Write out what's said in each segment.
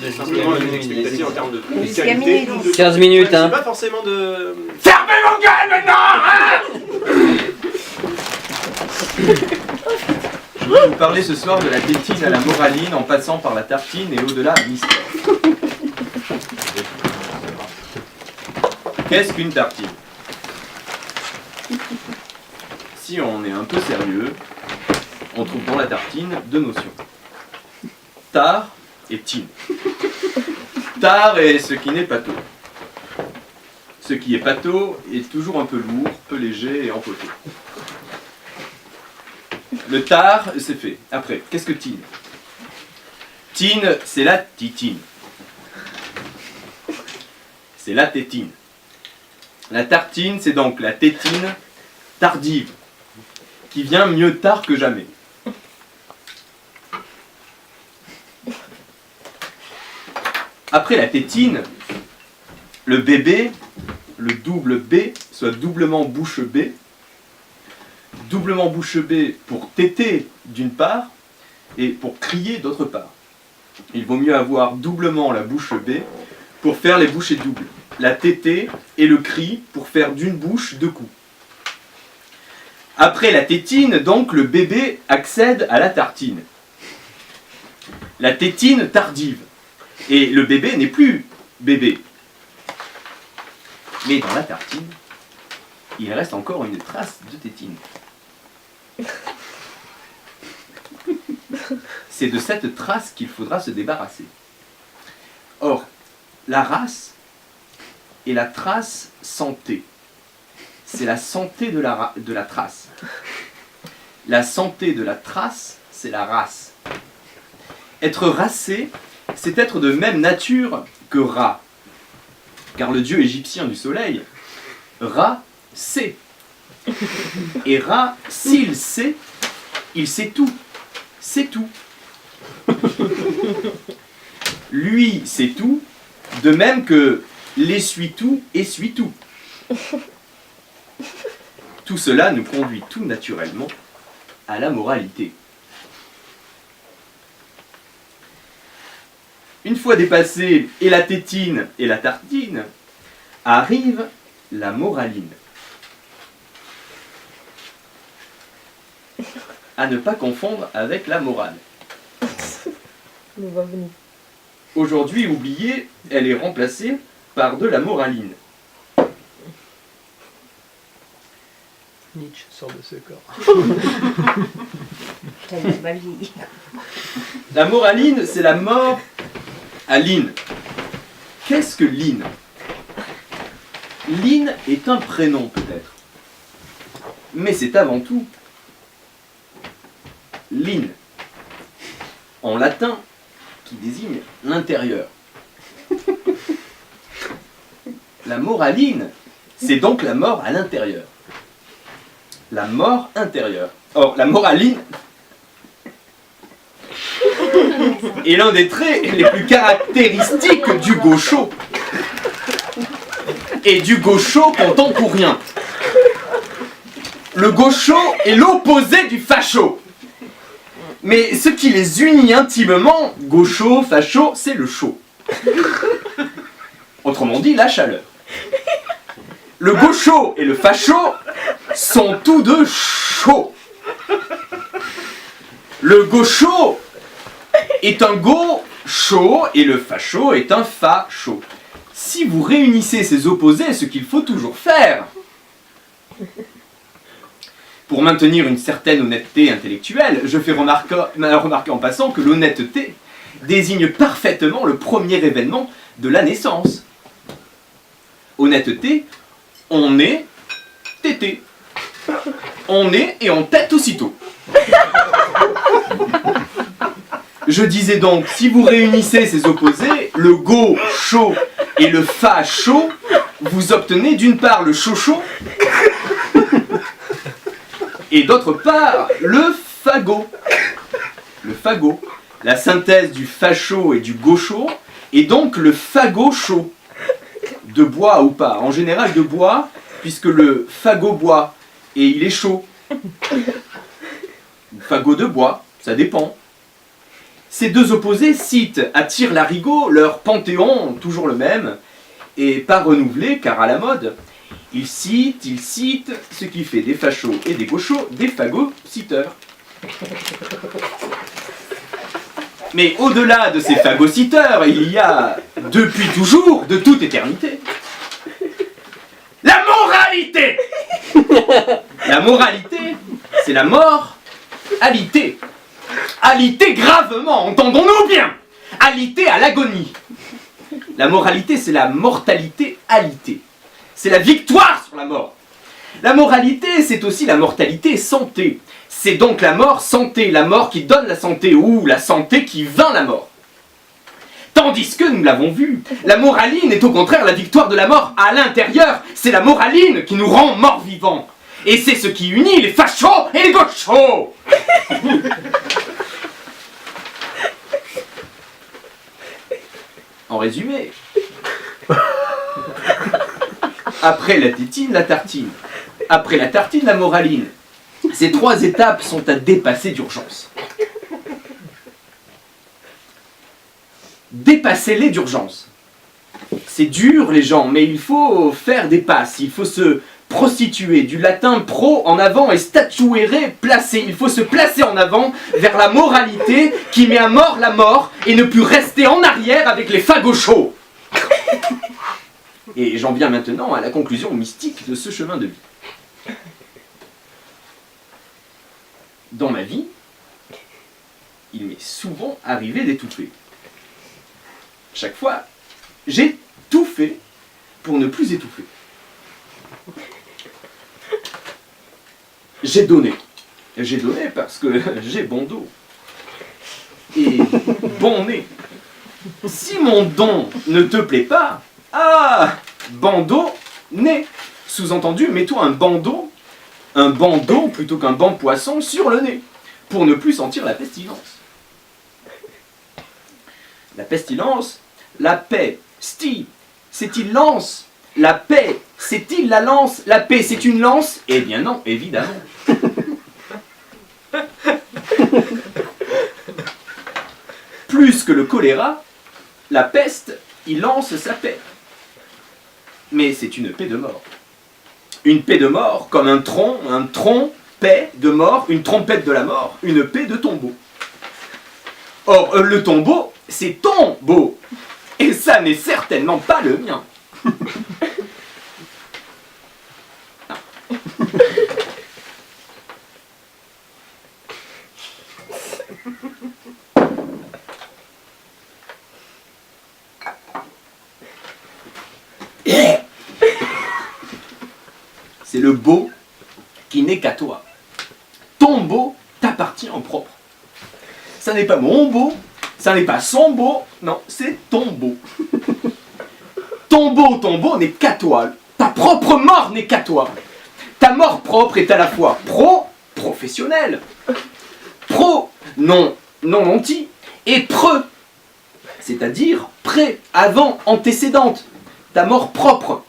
C'est simplement une expectative en termes de qualité. 15 minutes, hein. C'est pas forcément de... Fermez mon gueule maintenant, hein. Je vais vous parler ce soir de la tétine à la moraline en passant par la tartine et au-delà à mystère. Qu'est-ce qu'une tartine? Si on est un peu sérieux, on trouve dans la tartine deux notions. Tare et tine. Tare est ce qui n'est pas tôt. Ce qui est pâteau est toujours un peu lourd, peu léger et empoté. Le tare, c'est fait. Après, qu'est-ce que tine? Tine, c'est la titine. C'est la tétine. La tartine, c'est donc la tétine tardive, qui vient mieux tard que jamais. Après la tétine, le bébé, le double B, soit doublement bouche B. Doublement bouche B pour téter d'une part et pour crier d'autre part. Il vaut mieux avoir doublement la bouche B pour faire les bouchées doubles. La tétée et le cri pour faire d'une bouche deux coups. Après la tétine, donc, le bébé accède à la tartine. La tétine tardive. Et le bébé n'est plus bébé. Mais dans la tartine, il reste encore une trace de tétine. C'est de cette trace qu'il faudra se débarrasser. Or, la race et la trace santé. C'est la santé de la trace. La santé de la trace, c'est la race. Être racé, c'est être de même nature que Ra. Car le dieu égyptien du soleil, Ra, sait. Et Ra, s'il sait tout. C'est tout. Lui, c'est tout, de même que l'essuie-tout essuie tout. Tout cela nous conduit tout naturellement à la moralité. Une fois dépassé et la tétine et la tartine, arrive la moraline. À ne pas confondre avec la morale. Aujourd'hui oubliée, elle est remplacée par de la moraline. Nietzsche sort de ce corps. La moraline, c'est la mort à Line. Qu'est-ce que Line? Line est un prénom peut-être. Mais c'est avant tout Line, en latin, qui désigne l'intérieur. La moraline, c'est donc la mort à l'intérieur. La mort intérieure. Or, la moraline est l'un des traits les plus caractéristiques du gaucho. Et du gaucho contemporain. Le gaucho est l'opposé du facho. Mais ce qui les unit intimement, gaucho, facho, c'est le chaud. Autrement dit, la chaleur. Le gaucho et le facho sont tous deux chauds. Le gaucho est un go chaud et le facho est un fa chaud. Si vous réunissez ces opposés, ce qu'il faut toujours faire, pour maintenir une certaine honnêteté intellectuelle, je fais remarquer en passant que l'honnêteté désigne parfaitement le premier événement de la naissance. Honnêteté, on est tété. On est et on tête aussitôt. Je disais donc, si vous réunissez ces opposés, le go chaud et le fa chaud, vous obtenez d'une part le chaud et d'autre part le fagot. Le fagot, la synthèse du facho et du gaucho, et donc le fagot chaud. De bois ou pas, en général de bois, puisque le fagot boit et il est chaud. Fagot de bois, ça dépend. Ces deux opposés citent à tire-larigot leur panthéon, toujours le même, et pas renouvelé car à la mode. Ils citent, ce qui fait des fachos et des gauchos des phago-citeurs. Mais au-delà de ces phago-citeurs, il y a, depuis toujours, de toute éternité, la moralité. La moralité, c'est la mort alité. Alité gravement, entendons-nous bien. Alité à l'agonie. La moralité, c'est la mortalité alité. C'est la victoire sur la mort. La moralité, c'est aussi la mortalité santé. C'est donc la mort santé, la mort qui donne la santé, ou la santé qui vainc la mort. Tandis que, nous l'avons vu, la moraline est au contraire la victoire de la mort à l'intérieur. C'est la moraline qui nous rend morts vivants. Et c'est ce qui unit les fachos et les gauchos. En résumé, après la tétine, la tartine. Après la tartine, la moraline. Ces trois étapes sont à dépasser d'urgence. Dépassez-les d'urgence. C'est dur les gens, mais il faut faire des passes, il faut se prostituer, du latin pro en avant et statuere placer. Il faut se placer en avant vers la moralité qui met à mort la mort et ne plus rester en arrière avec les fagochos. Et j'en viens maintenant à la conclusion mystique de ce chemin de vie. Dans ma vie, il m'est souvent arrivé d'étouffer. Chaque fois, j'ai tout fait pour ne plus étouffer. J'ai donné. J'ai donné parce que j'ai bon dos. Et bon nez. Si mon don ne te plaît pas, bandeau, nez. Sous-entendu, mets-toi un bandeau plutôt qu'un banc de poisson sur le nez, pour ne plus sentir la pestilence. La pestilence, la paix, c'est-il lance? La paix, c'est-il la lance? La paix, c'est une lance? Eh bien non, évidemment. Plus que le choléra, la peste, il lance sa paix. Mais c'est une paix de mort. Une paix de mort comme un tronc, paix de mort, une trompette de la mort, une paix de tombeau. Or, le tombeau, c'est ton beau. Et ça n'est certainement pas le mien. C'est le beau qui n'est qu'à toi. Ton beau t'appartient en propre. Ça n'est pas mon beau, ça n'est pas son beau, non, c'est ton beau. Ton beau n'est qu'à toi. Ta propre mort n'est qu'à toi. Ta mort propre est à la fois professionnelle, non-nanti, et c'est-à-dire pré, avant, antécédente. Ta mort propre,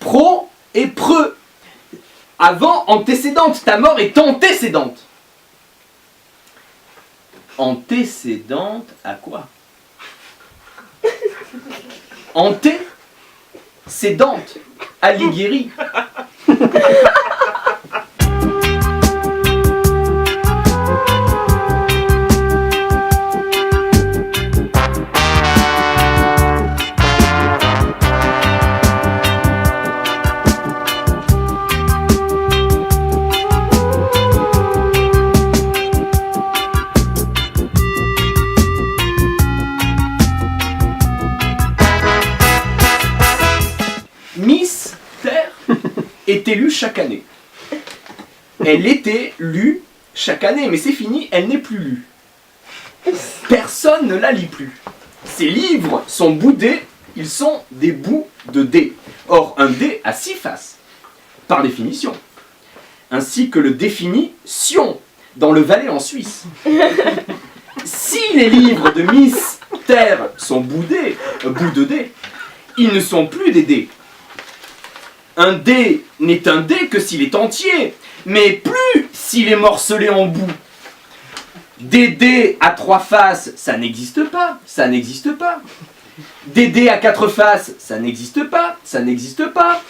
pro et preux. Avant, antécédente, ta mort est antécédente. Antécédente à quoi? Antécédente, Alighieri. Miss Terre est élue chaque année. Elle était lue chaque année, mais c'est fini, elle n'est plus lue. Personne ne la lit plus. Ses livres sont boudés, ils sont des bouts de dés. Or, un dé a 6 faces, par définition. Ainsi que le définit Sion, dans le Valais en Suisse. Si les livres de Miss Terre sont boudés, bouts de dés, ils ne sont plus des dés. Un dé n'est un dé que s'il est entier, mais plus s'il est morcelé en bouts. Des dés à 3 faces, ça n'existe pas, ça n'existe pas. Des dés à 4 faces, ça n'existe pas, ça n'existe pas.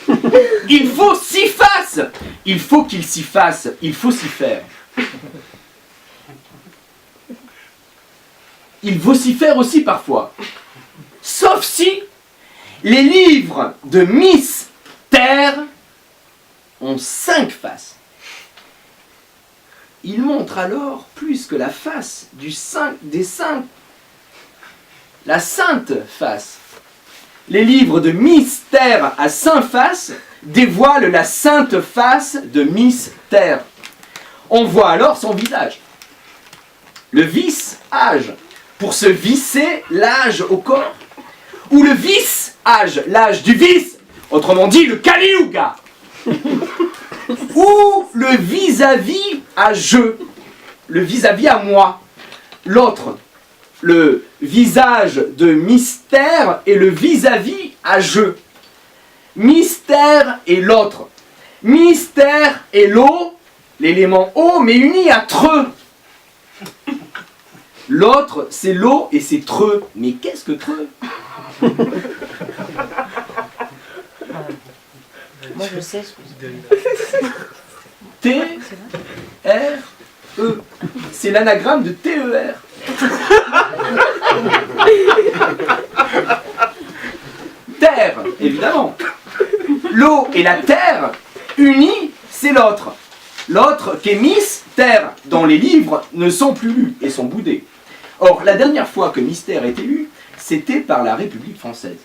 Il faut 6 faces. Il faut qu'il s'y fasse, il faut s'y faire. Il faut s'y faire aussi parfois. Sauf si les livres de mystère ont 5 faces. Ils montrent alors plus que la face des saints. La sainte face. Les livres de mystère à 5 faces dévoilent la sainte face de mystère. On voit alors son visage. Le vice-âge, pour se visser l'âge au corps. Ou le vice-âge, l'âge du vice, autrement dit le Kali-Yuga. Ou le vis-à-vis à je, le vis-à-vis à moi. L'autre, le visage de mystère et le vis-à-vis à je. Mystère et l'autre. Mystère et l'eau, l'élément eau, mais uni à treux. L'autre, c'est l'eau et c'est treux. Mais qu'est-ce que treux? Moi je sais ce que c'est. T-R-E. C'est l'anagramme de TER. Terre, évidemment. L'eau et la terre, unies, c'est l'autre. L'autre qui est mystère dans les livres ne sont plus lus et sont boudés. Or, la dernière fois que mystère était lu, c'était par la République française.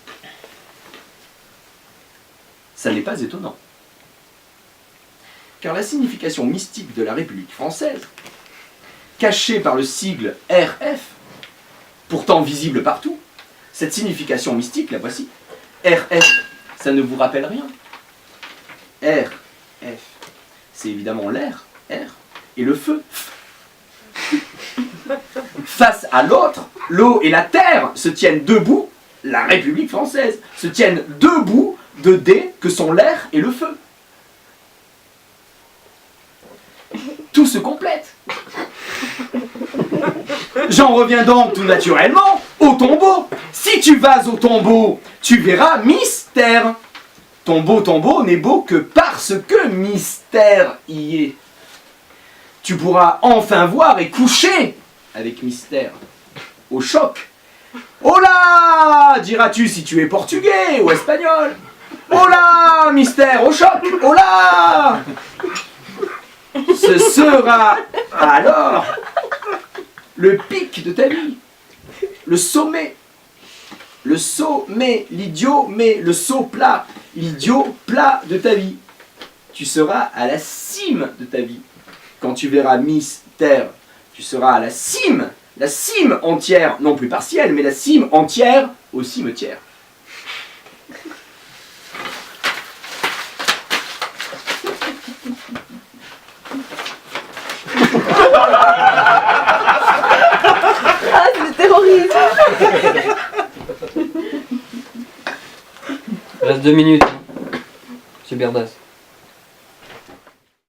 Ça n'est pas étonnant. Car la signification mystique de la République française, cachée par le sigle RF, pourtant visible partout, cette signification mystique, la voici. RF, ça ne vous rappelle rien? RF, c'est évidemment l'air, R, et le feu. Face à l'autre, l'eau et la terre se tiennent debout, la République française, se tiennent debout de dés que sont l'air et le feu. Tout se complète. J'en reviens donc tout naturellement au tombeau. Si tu vas au tombeau, tu verras mystère. Ton beau tombeau n'est beau que parce que mystère y est. Tu pourras enfin voir et coucher avec mystère. Au choc. Oh là, diras-tu si tu es portugais ou espagnol. Oh là, mystère, au choc. Oh là. Ce sera alors le pic de ta vie, le sommet, l'idiot, mais le saut plat, l'idiot plat de ta vie. Tu seras à la cime de ta vie. Quand tu verras mystère, tu seras à la cime entière, non plus partielle, mais la cime entière au cimetière. Ah, c'était horrible. Reste 2 minutes. C'est Berdas.